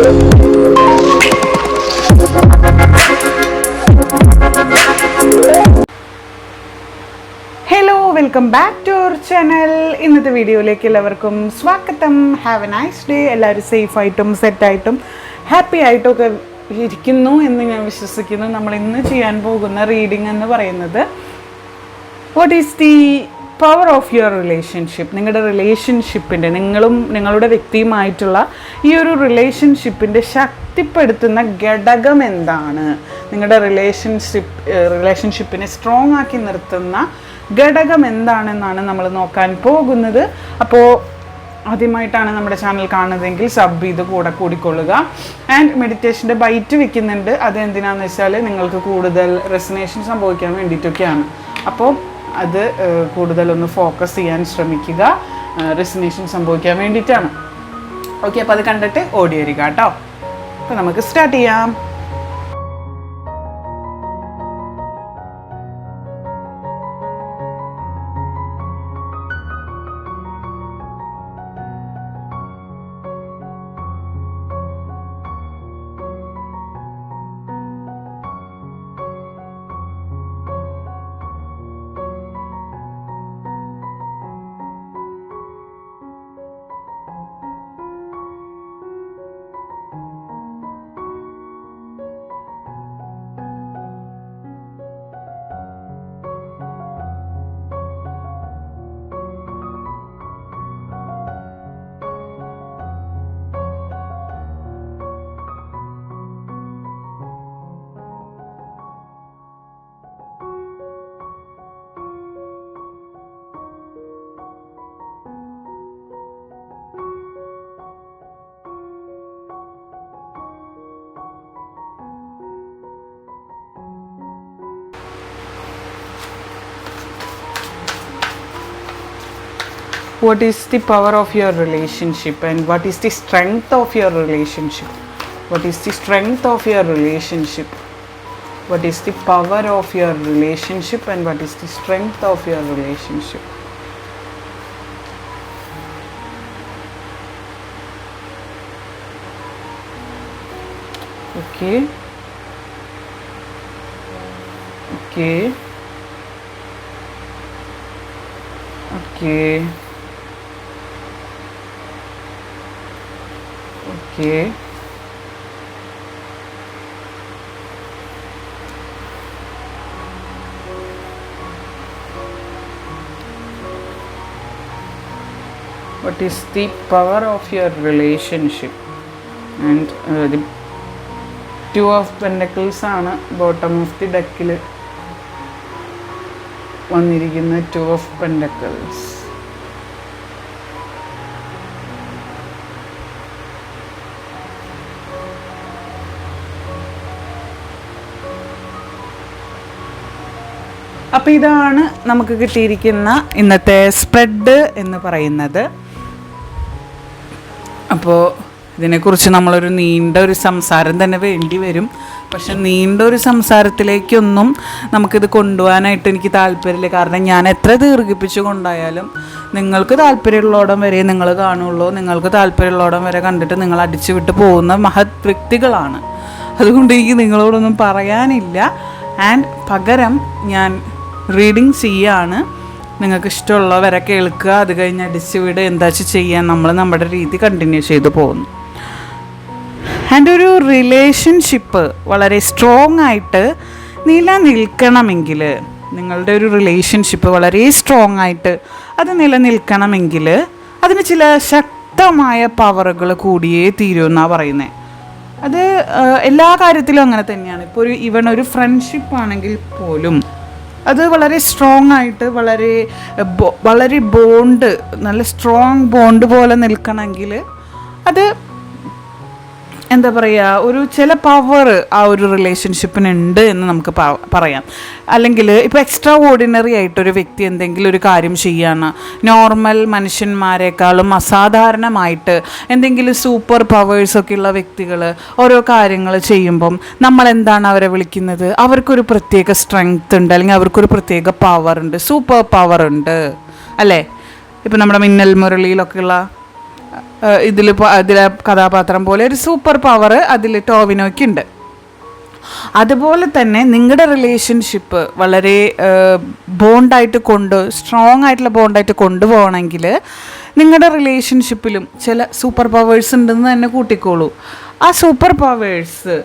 Hello, welcome back to our channel. ഇന്നത്തെ വീഡിയോയിലേക്ക് എല്ലാവർക്കും സ്വാഗതം. Have a nice day. എല്ലാവരും സേഫായിട്ടും സെറ്റായിട്ടും ഹാപ്പി ആയിട്ടും ഒക്കെ ഇരിക്കുന്നു എന്ന് ഞാൻ വിശ്വസിക്കുന്നു. നമ്മൾ ഇന്ന് ചെയ്യാൻ പോകുന്ന റീഡിംഗ് എന്ന് പറയുന്നത് what is the power of your relationship. നിങ്ങളുടെ റിലേഷൻഷിപ്പിൻ്റെ, നിങ്ങളുടെ വ്യക്തിയുമായിട്ടുള്ള ഈ ഒരു റിലേഷൻഷിപ്പിൻ്റെ ശക്തിപ്പെടുത്തുന്ന ഘടകം എന്താണ്, നിങ്ങളുടെ റിലേഷൻഷിപ്പിനെ സ്ട്രോങ് ആക്കി നിർത്തുന്ന ഘടകം എന്താണെന്നാണ് നമ്മൾ നോക്കാൻ പോകുന്നത്. അപ്പോൾ ആദ്യമായിട്ടാണ് നമ്മുടെ ചാനൽ കാണുന്നതെങ്കിൽ സബ് ചെയ്ത് കൂടിക്കൊള്ളുക. ആൻഡ് മെഡിറ്റേഷൻ്റെ ബൈറ്റ് വെക്കുന്നുണ്ട്. അത് എന്തിനാണെന്ന് വെച്ചാൽ നിങ്ങൾക്ക് കൂടുതൽ റെസനേഷൻ സംഭവിക്കാൻ വേണ്ടിയിട്ടൊക്കെയാണ്. അപ്പോൾ അത് കൂടുതലൊന്ന് ഫോക്കസ് ചെയ്യാൻ ശ്രമിക്കുക. റെസനേഷൻ സംഭവിക്കാൻ വേണ്ടിയിട്ടാണ്. ഓക്കെ, അപ്പോൾ അത് കണ്ടിട്ട് ഓടി വരിക കേട്ടോ. അപ്പോൾ നമുക്ക് സ്റ്റാർട്ട് ചെയ്യാം. What is the power of your relationship and what is the strength of your relationship? What is the strength of your relationship? What is the power of your relationship and what is the strength of your relationship? Okay. Okay. Okay. Okay. What is the power of your relationship? And the Two of Pentacles ആണ് bottom of the ഡെക്കിൽ വന്നിരിക്കുന്ന Two of Pentacles. അപ്പോൾ ഇതാണ് നമുക്ക് കിട്ടിയിരിക്കുന്ന ഇന്നത്തെ spread എന്ന് പറയുന്നത്. അപ്പോൾ ഇതിനെക്കുറിച്ച് നമ്മളൊരു നീണ്ട ഒരു സംസാരം തന്നെ വേണ്ടി വരും. പക്ഷെ നീണ്ട ഒരു സംസാരത്തിലേക്കൊന്നും നമുക്കിത് കൊണ്ടുപോകാനായിട്ട് എനിക്ക് താല്പര്യമില്ല. കാരണം ഞാൻ എത്ര ദീർഘിപ്പിച്ചു കൊണ്ടായാലും നിങ്ങൾക്ക് താല്പര്യമുള്ളോടം വരെ നിങ്ങൾ കാണുള്ളൂ. നിങ്ങൾക്ക് താല്പര്യമുള്ളോടം വരെ കണ്ടിട്ട് നിങ്ങൾ അടിച്ചു വിട്ട് പോകുന്ന മഹത് വ്യക്തികളാണ്. അതുകൊണ്ട് എനിക്ക് നിങ്ങളോടൊന്നും പറയാനില്ല. ആൻഡ് പകരം ഞാൻ റീഡിങ് ചെയ്യാണ്. നിങ്ങൾക്ക് ഇഷ്ടമുള്ളവരെ കേൾക്കുക. അത് കഴിഞ്ഞ് അടിച്ചു വിട്, എന്താ ചെയ്യാൻ, നമ്മൾ നമ്മുടെ രീതി കണ്ടിന്യൂ ചെയ്തു പോകുന്നു. ആൻഡ് ഒരു റിലേഷൻഷിപ്പ് വളരെ സ്ട്രോങ് ആയിട്ട് നിലനിൽക്കണമെങ്കിൽ, നിങ്ങളുടെ ഒരു റിലേഷൻഷിപ്പ് വളരെ സ്ട്രോങ് ആയിട്ട് അത് നിലനിൽക്കണമെങ്കിൽ അതിന് ചില ശക്തമായ പവറുകൾ കൂടിയേ തീരുമെന്നാണ് പറയുന്നത്. അത് എല്ലാ കാര്യത്തിലും അങ്ങനെ തന്നെയാണ്. ഇപ്പോൾ ഒരു ഫ്രണ്ട്ഷിപ്പ് ആണെങ്കിൽ പോലും അത് വളരെ സ്ട്രോങ് ആയിട്ട് വളരെ ബോണ്ട്, നല്ല സ്ട്രോങ് ബോണ്ട് പോലെ നിൽക്കണമെങ്കിൽ അത് എന്താ പറയുക, ഒരു ചില പവർ ആ ഒരു റിലേഷൻഷിപ്പിനുണ്ട് എന്ന് നമുക്ക് പറയാം. അല്ലെങ്കിൽ ഇപ്പോൾ എക്സ്ട്രാ ഓർഡിനറി ആയിട്ടൊരു വ്യക്തി എന്തെങ്കിലും ഒരു കാര്യം ചെയ്യാണ്, നോർമൽ മനുഷ്യന്മാരെക്കാളും അസാധാരണമായിട്ട് എന്തെങ്കിലും സൂപ്പർ പവേഴ്സൊക്കെ ഉള്ള വ്യക്തികൾ ഓരോ കാര്യങ്ങൾ ചെയ്യുമ്പം നമ്മൾ എന്താണ് അവരെ വിളിക്കുന്നത്? അവർക്കൊരു പ്രത്യേക സ്ട്രെങ്ത് ഉണ്ട്, അല്ലെങ്കിൽ അവർക്കൊരു പ്രത്യേക പവർ ഉണ്ട്, സൂപ്പർ പവർ ഉണ്ട്, അല്ലേ? ഇപ്പം നമ്മുടെ മിന്നൽ മുരളിയിലൊക്കെയുള്ള അതിലെ കഥാപാത്രം പോലെ ഒരു സൂപ്പർ പവർ അതിൽ ടോവിനോയ്ക്കുണ്ട്. അതുപോലെ തന്നെ നിങ്ങളുടെ റിലേഷൻഷിപ്പ് വളരെ സ്ട്രോങ് ആയിട്ടുള്ള ബോണ്ടായിട്ട് കൊണ്ടുപോകണമെങ്കിൽ നിങ്ങളുടെ റിലേഷൻഷിപ്പിലും ചില സൂപ്പർ പവേഴ്സ് ഉണ്ടെന്ന് തന്നെ കൂട്ടിക്കോളൂ. ആ സൂപ്പർ പവേഴ്സ്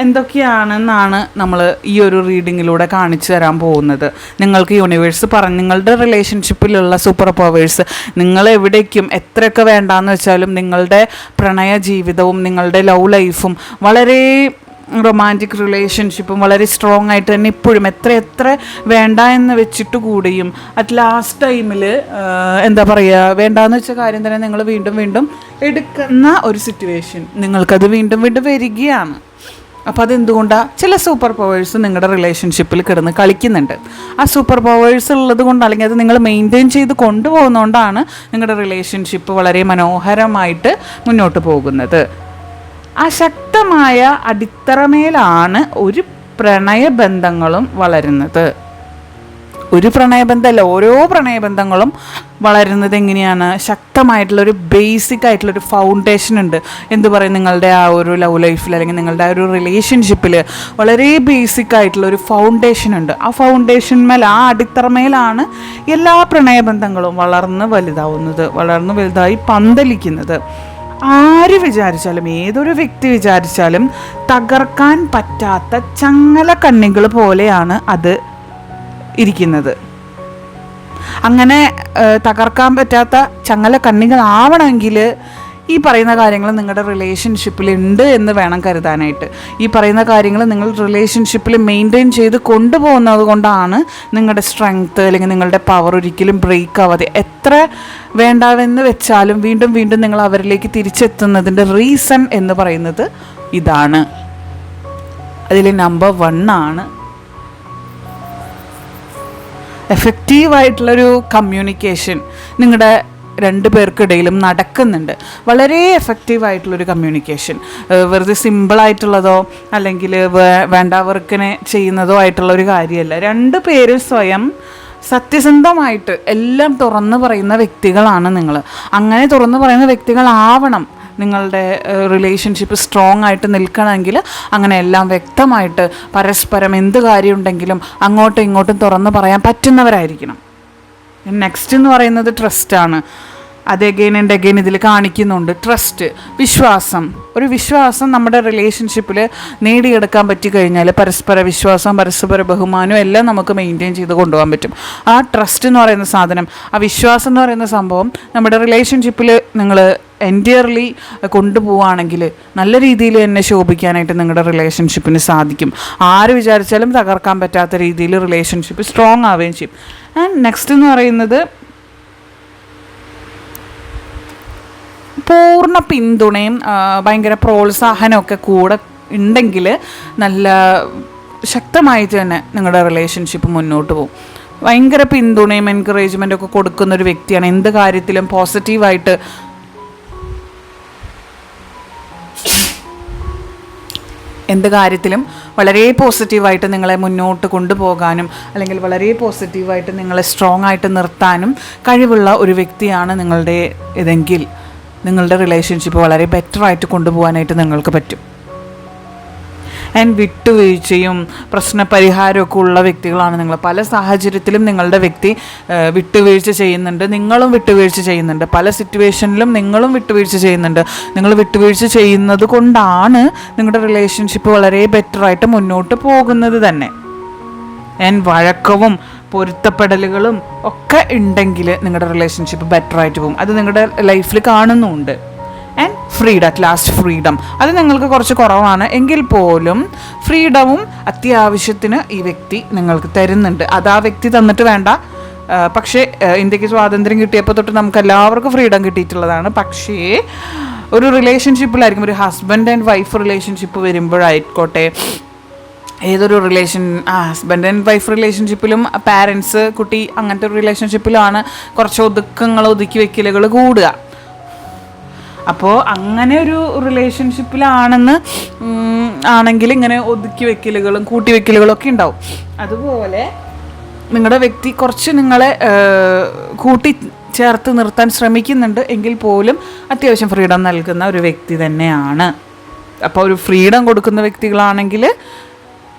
എന്തൊക്കെയാണെന്നാണ് നമ്മൾ ഈ ഒരു റീഡിങ്ങിലൂടെ കാണിച്ചു തരാൻ പോകുന്നത്. നിങ്ങൾക്ക് യൂണിവേഴ്സ് നിങ്ങളുടെ റിലേഷൻഷിപ്പിലുള്ള സൂപ്പർ പവേഴ്സ് നിങ്ങൾ എവിടേക്കും എത്രയൊക്കെ വേണ്ടാന്ന് വെച്ചാലും നിങ്ങളുടെ പ്രണയ ജീവിതവും നിങ്ങളുടെ ലവ് ലൈഫും വളരെ റൊമാൻറ്റിക് റിലേഷൻഷിപ്പും വളരെ സ്ട്രോങ് ആയിട്ട് തന്നെ ഇപ്പോഴും എത്ര വേണ്ട എന്ന് വെച്ചിട്ട് കൂടിയും അറ്റ് ലാസ്റ്റ് ടൈമിൽ എന്താ പറയുക, വേണ്ടാന്ന് വെച്ച കാര്യം തന്നെ നിങ്ങൾ വീണ്ടും വീണ്ടും എടുക്കുന്ന ഒരു സിറ്റുവേഷൻ നിങ്ങൾക്കത് വീണ്ടും വീണ്ടും വരികയാണ്. അപ്പോൾ അതെന്തുകൊണ്ടാണ്? ചില സൂപ്പർ പവേഴ്സ് നിങ്ങളുടെ റിലേഷൻഷിപ്പിൽ കിടന്ന് കളിക്കുന്നുണ്ട്. ആ സൂപ്പർ പവേഴ്സ് ഉള്ളത് കൊണ്ട്, അല്ലെങ്കിൽ അത് നിങ്ങൾ മെയിൻറ്റെയിൻ ചെയ്ത് കൊണ്ടുപോകുന്നതുകൊണ്ടാണ് നിങ്ങളുടെ റിലേഷൻഷിപ്പ് വളരെ മനോഹരമായിട്ട് മുന്നോട്ട് പോകുന്നത്. ആ ശക്തമായ അടിത്തറമേലാണ് ഒരു പ്രണയബന്ധങ്ങളും വളരുന്നത്. ഒരു പ്രണയബന്ധമല്ല, ഓരോ പ്രണയബന്ധങ്ങളും വളരുന്നത് എങ്ങനെയാണ്? ശക്തമായിട്ടുള്ളൊരു ബേസിക് ആയിട്ടുള്ളൊരു ഫൗണ്ടേഷൻ ഉണ്ട്. എന്ത് പറയും, നിങ്ങളുടെ ആ ഒരു ലവ് ലൈഫിൽ അല്ലെങ്കിൽ നിങ്ങളുടെ ആ ഒരു റിലേഷൻഷിപ്പിൽ വളരെ ബേസിക് ആയിട്ടുള്ളൊരു ഫൗണ്ടേഷൻ ഉണ്ട്. ആ ഫൗണ്ടേഷന്മേൽ, ആ അടിത്തറമേലാണ് എല്ലാ പ്രണയബന്ധങ്ങളും വളർന്ന് വലുതായി പന്തലിക്കുന്നത്. ആര് വിചാരിച്ചാലും, ഏതൊരു വ്യക്തി വിചാരിച്ചാലും തകർക്കാൻ പറ്റാത്ത ചങ്ങല കണ്ണികൾ പോലെയാണ് അത് ഇരിക്കുന്നത്. അങ്ങനെ തകർക്കാൻ പറ്റാത്ത ചങ്ങല കണ്ണികളാവണമെങ്കിൽ ഈ പറയുന്ന കാര്യങ്ങൾ നിങ്ങളുടെ റിലേഷൻഷിപ്പിൽ ഉണ്ട് എന്ന് വേണം കരുതാനായിട്ട്. ഈ പറയുന്ന കാര്യങ്ങൾ നിങ്ങൾ റിലേഷൻഷിപ്പിൽ മെയിൻറ്റെയിൻ ചെയ്ത് കൊണ്ടുപോകുന്നത് കൊണ്ടാണ് നിങ്ങളുടെ സ്ട്രെങ്ത്ത് അല്ലെങ്കിൽ നിങ്ങളുടെ പവർ ഒരിക്കലും ബ്രേക്ക് ആവാതെ, എത്ര വേണ്ടാവെന്ന് വെച്ചാലും വീണ്ടും വീണ്ടും നിങ്ങൾ അവരിലേക്ക് തിരിച്ചെത്തുന്നതിൻ്റെ റീസൺ എന്ന് പറയുന്നത് ഇതാണ്. അതിൽ നമ്പർ 1 ആണ് എഫക്റ്റീവായിട്ടുള്ളൊരു കമ്മ്യൂണിക്കേഷൻ നിങ്ങളുടെ 2 പേർക്കിടയിലും നടക്കുന്നുണ്ട്. വളരെ എഫക്റ്റീവായിട്ടുള്ളൊരു കമ്മ്യൂണിക്കേഷൻ, വെറുതെ സിമ്പിളായിട്ടുള്ളതോ അല്ലെങ്കിൽ വേണ്ടാവർക്കിനെ ചെയ്യുന്നതോ ആയിട്ടുള്ളൊരു കാര്യമല്ല. 2 പേരും സ്വയം സത്യസന്ധമായിട്ട് എല്ലാം തുറന്നു പറയുന്ന വ്യക്തികളാണ് നിങ്ങൾ. അങ്ങനെ തുറന്നു പറയുന്ന വ്യക്തികളാവണം. നിങ്ങളുടെ റിലേഷൻഷിപ്പ് സ്ട്രോങ് ആയിട്ട് നിൽക്കണമെങ്കിൽ അങ്ങനെ എല്ലാം വ്യക്തമായിട്ട് പരസ്പരം എന്ത് കാര്യമുണ്ടെങ്കിലും അങ്ങോട്ടും ഇങ്ങോട്ടും തുറന്ന് പറയാൻ പറ്റുന്നവരായിരിക്കണം. നെക്സ്റ്റ് എന്ന് പറയുന്നത് ട്രസ്റ്റാണ്. അത് അഗെയിൻ ആൻഡ് അഗെയിൻ ഇതിൽ കാണിക്കുന്നുണ്ട്. ട്രസ്റ്റ്, വിശ്വാസം. ഒരു വിശ്വാസം നമ്മുടെ റിലേഷൻഷിപ്പിൽ നേടിയെടുക്കാൻ പറ്റിക്കഴിഞ്ഞാൽ പരസ്പര വിശ്വാസം, പരസ്പര ബഹുമാനവും എല്ലാം നമുക്ക് മെയിൻറ്റെയിൻ ചെയ്ത് കൊണ്ടുപോകാൻ പറ്റും. ആ ട്രസ്റ്റ് എന്ന് പറയുന്ന സാധനം, ആ വിശ്വാസം എന്ന് പറയുന്ന സംഭവം നമ്മുടെ റിലേഷൻഷിപ്പിൽ നിങ്ങൾ എൻറ്റിയർലി കൊണ്ടുപോവുകയാണെങ്കിൽ നല്ല രീതിയിൽ തന്നെ ശോഭിക്കാനായിട്ട് നിങ്ങളുടെ റിലേഷൻഷിപ്പിന് സാധിക്കും. ആര് വിചാരിച്ചാലും തകർക്കാൻ പറ്റാത്ത രീതിയിൽ റിലേഷൻഷിപ്പ് സ്ട്രോങ് ആവുകയും ചെയ്യും. ആൻഡ് നെക്സ്റ്റ് എന്ന് പറയുന്നത് പൂർണ്ണ പിന്തുണയും ഭയങ്കര പ്രോത്സാഹനമൊക്കെ കൂടെ ഉണ്ടെങ്കിൽ നല്ല ശക്തമായിട്ട് തന്നെ നിങ്ങളുടെ റിലേഷൻഷിപ്പ് മുന്നോട്ട് പോകും. ഭയങ്കര പിന്തുണയും എൻകറേജ്മെൻറ്റും ഒക്കെ കൊടുക്കുന്നൊരു വ്യക്തിയാണ്. എന്ത് കാര്യത്തിലും പോസിറ്റീവായിട്ട് വളരെ പോസിറ്റീവായിട്ട് നിങ്ങളെ മുന്നോട്ട് കൊണ്ടുപോകാനും അല്ലെങ്കിൽ വളരെ പോസിറ്റീവായിട്ട് നിങ്ങളെ സ്ട്രോങ് ആയിട്ട് നിർത്താനും കഴിവുള്ള ഒരു വ്യക്തിയാണ് നിങ്ങളുടെ ഇതെങ്കിൽ നിങ്ങളുടെ റിലേഷൻഷിപ്പ് വളരെ ബെറ്ററായിട്ട് കൊണ്ടുപോകാനായിട്ട് നിങ്ങൾക്ക് പറ്റും. ആൻഡ് വിട്ടുവീഴ്ചയും പ്രശ്നപരിഹാരമൊക്കെ ഉള്ള വ്യക്തികളാണ് നിങ്ങൾ. പല സാഹചര്യത്തിലും നിങ്ങളുടെ വ്യക്തി വിട്ടുവീഴ്ച ചെയ്യുന്നുണ്ട്, നിങ്ങളും വിട്ടുവീഴ്ച ചെയ്യുന്നുണ്ട്. പല സിറ്റുവേഷനിലും നിങ്ങളും വിട്ടുവീഴ്ച ചെയ്യുന്നുണ്ട്. നിങ്ങൾ വിട്ടുവീഴ്ച ചെയ്യുന്നത് കൊണ്ടാണ് നിങ്ങളുടെ റിലേഷൻഷിപ്പ് വളരെ ബെറ്ററായിട്ട് മുന്നോട്ട് പോകുന്നത് തന്നെ. ആൻഡ് വഴക്കവും പൊരുത്തപ്പെടലുകളും ഒക്കെ ഉണ്ടെങ്കിൽ നിങ്ങളുടെ റിലേഷൻഷിപ്പ് ബെറ്ററായിട്ട് പോകും. അത് നിങ്ങളുടെ ലൈഫിൽ കാണുന്നുമുണ്ട്. And freedom, at last freedom, അത് നിങ്ങൾക്ക് കുറച്ച് കുറവാണ് എങ്കിൽ പോലും ഫ്രീഡവും അത്യാവശ്യത്തിന് ഈ വ്യക്തി നിങ്ങൾക്ക് തരുന്നുണ്ട്. അത് ആ വ്യക്തി തന്നിട്ട് വേണ്ട. പക്ഷേ ഇന്ത്യക്ക് സ്വാതന്ത്ര്യം കിട്ടിയപ്പോൾ തൊട്ട് നമുക്ക് എല്ലാവർക്കും ഫ്രീഡം കിട്ടിയിട്ടുള്ളതാണ്. പക്ഷേ ഒരു റിലേഷൻഷിപ്പിലായിരിക്കും, ഒരു ഹസ്ബൻഡ് ആൻഡ് വൈഫ് റിലേഷൻഷിപ്പ് വരുമ്പോഴായിക്കോട്ടെ, ഏതൊരു ഹസ്ബൻഡ് ആൻഡ് വൈഫ് റിലേഷൻഷിപ്പിലും പാരൻസ് കുട്ടി അങ്ങനത്തെ ഒരു റിലേഷൻഷിപ്പിലാണ് കുറച്ച് ഒതുക്കി വെക്കലുകൾ കൂടുക. അപ്പോൾ അങ്ങനെ ഒരു ആണെങ്കിൽ ഇങ്ങനെ ഒതുക്കി വെക്കലുകളും കൂട്ടി വെക്കലുകളും ഒക്കെ ഉണ്ടാവും. അതുപോലെ നിങ്ങളുടെ വ്യക്തി കുറച്ച് നിങ്ങളെ കൂട്ടി ചേർത്ത് നിർത്താൻ ശ്രമിക്കുന്നുണ്ട് എങ്കിൽ പോലും അത്യാവശ്യം ഫ്രീഡം നൽകുന്ന ഒരു വ്യക്തി തന്നെയാണ്. അപ്പോൾ ഒരു ഫ്രീഡം കൊടുക്കുന്ന വ്യക്തികളാണെങ്കിൽ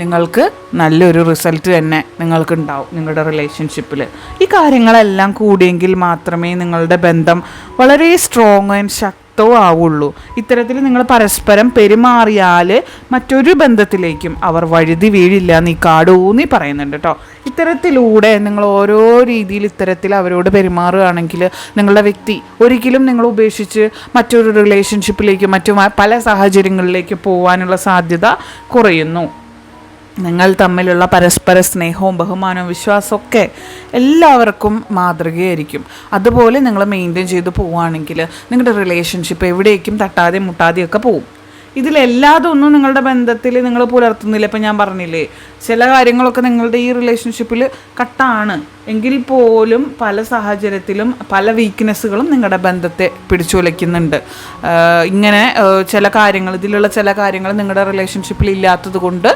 നിങ്ങൾക്ക് നല്ലൊരു റിസൾട്ട് തന്നെ നിങ്ങൾക്കുണ്ടാവും നിങ്ങളുടെ റിലേഷൻഷിപ്പിൽ. ഈ കാര്യങ്ങളെല്ലാം കൂടിയെങ്കിൽ മാത്രമേ നിങ്ങളുടെ ബന്ധം വളരെ സ്ട്രോങ് ആൻഡ് ശക്തവും ആവുള്ളൂ. ഇത്തരത്തിൽ നിങ്ങൾ പരസ്പരം പെരുമാറിയാൽ മറ്റൊരു ബന്ധത്തിലേക്കും അവർ വഴുതി വീഴില്ല നീ കാടൂന്നി പറയുന്നുണ്ട് കേട്ടോ. ഇത്തരത്തിലൂടെ നിങ്ങൾ ഓരോ രീതിയിൽ ഇത്തരത്തിൽ അവരോട് പെരുമാറുകയാണെങ്കിൽ നിങ്ങളുടെ വ്യക്തി ഒരിക്കലും നിങ്ങൾ ഉപേക്ഷിച്ച് മറ്റൊരു റിലേഷൻഷിപ്പിലേക്കും മറ്റു പല സാഹചര്യങ്ങളിലേക്ക് പോകാനുള്ള സാധ്യത കുറയുന്നു. നിങ്ങൾ തമ്മിലുള്ള പരസ്പര സ്നേഹവും ബഹുമാനവും വിശ്വാസമൊക്കെ എല്ലാവർക്കും മാതൃകയായിരിക്കും. അതുപോലെ നിങ്ങൾ മെയിൻറ്റെയിൻ ചെയ്ത് പോവുകയാണെങ്കിൽ നിങ്ങളുടെ റിലേഷൻഷിപ്പ് എവിടേക്കും തട്ടാതെ മുട്ടാതെയൊക്കെ പോവും. ഇതിലെല്ലാതൊന്നും നിങ്ങളുടെ ബന്ധത്തിൽ നിങ്ങൾ പുലർത്തുന്നില്ല. ഇപ്പം ഞാൻ പറഞ്ഞില്ലേ, ചില കാര്യങ്ങളൊക്കെ നിങ്ങളുടെ ഈ റിലേഷൻഷിപ്പിൽ കട്ടാണ് എങ്കിൽ പോലും പല സാഹചര്യത്തിലും പല വീക്ക്നെസ്സുകളും നിങ്ങളുടെ ബന്ധത്തെ പിടിച്ചുലയ്ക്കുന്നുണ്ട്. ഇങ്ങനെ ഇതിലുള്ള ചില കാര്യങ്ങൾ നിങ്ങളുടെ റിലേഷൻഷിപ്പിൽ ഇല്ലാത്തത് കൊണ്ട്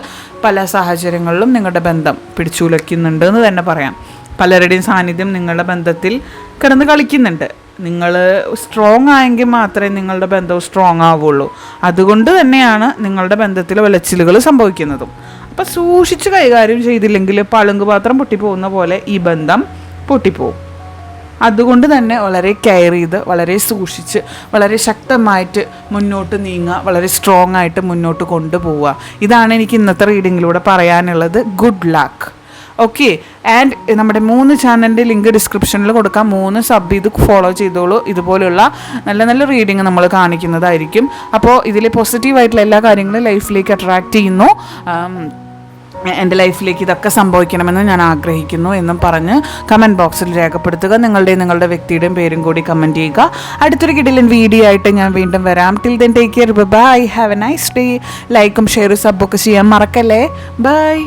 പല സാഹചര്യങ്ങളിലും നിങ്ങളുടെ ബന്ധം പിടിച്ചുലയ്ക്കുന്നുണ്ട് എന്ന് തന്നെ പറയാം. പലരുടെയും സാന്നിധ്യം നിങ്ങളുടെ ബന്ധത്തിൽ കിടന്ന് കളിക്കുന്നുണ്ട്. നിങ്ങൾ സ്ട്രോങ് ആയെങ്കിൽ മാത്രമേ നിങ്ങളുടെ ബന്ധവും സ്ട്രോങ് ആവുള്ളൂ. അതുകൊണ്ട് തന്നെയാണ് നിങ്ങളുടെ ബന്ധത്തിൽ വിളച്ചിലുകൾ സംഭവിക്കുന്നതും. അപ്പോൾ സൂക്ഷിച്ച് കൈകാര്യം ചെയ്തില്ലെങ്കിൽ പളുങ്ക് പാത്രം പൊട്ടിപ്പോകുന്ന പോലെ ഈ ബന്ധം പൊട്ടിപ്പോവും. അതുകൊണ്ട് തന്നെ വളരെ കെയർ ചെയ്ത് വളരെ സൂക്ഷിച്ച് വളരെ ശക്തമായിട്ട് മുന്നോട്ട് നീങ്ങുക, വളരെ സ്ട്രോങ് ആയിട്ട് മുന്നോട്ട് കൊണ്ടുപോവുക. ഇതാണ് എനിക്ക് ഇന്നത്തെ റീഡിങ്ങിലൂടെ പറയാനുള്ളത്. Good luck. ഓക്കെ, ആൻഡ് നമ്മുടെ 3 ചാനലിൻ്റെ ലിങ്ക് ഡിസ്ക്രിപ്ഷനിൽ കൊടുക്കാം. 3 സബ് ചെയ്ത് ഫോളോ ചെയ്തോളൂ. ഇതുപോലുള്ള നല്ല നല്ല റീഡിങ് നമ്മൾ കാണിക്കുന്നതായിരിക്കും. അപ്പോൾ ഇതിൽ പോസിറ്റീവായിട്ടുള്ള എല്ലാ കാര്യങ്ങളും ലൈഫിലേക്ക് അട്രാക്റ്റ് ചെയ്യുന്നു. എൻ്റെ ലൈഫിലേക്ക് ഇതൊക്കെ സംഭവിക്കണമെന്ന് ഞാൻ ആഗ്രഹിക്കുന്നു എന്നും പറഞ്ഞ് കമൻറ്റ് ബോക്സിൽ രേഖപ്പെടുത്തുക. നിങ്ങളുടെ വ്യക്തിയുടെയും പേരും കൂടി കമൻറ്റ് ചെയ്യുക. അടുത്തൊരു കിടിലൻ വീഡിയോ ആയിട്ട് ഞാൻ വീണ്ടും വരാം. Till then take care. Bye. Have a nice day. ലൈക്കും ഷെയറും സബ്ബൊക്കെ ചെയ്യാൻ മറക്കല്ലേ. ബൈ.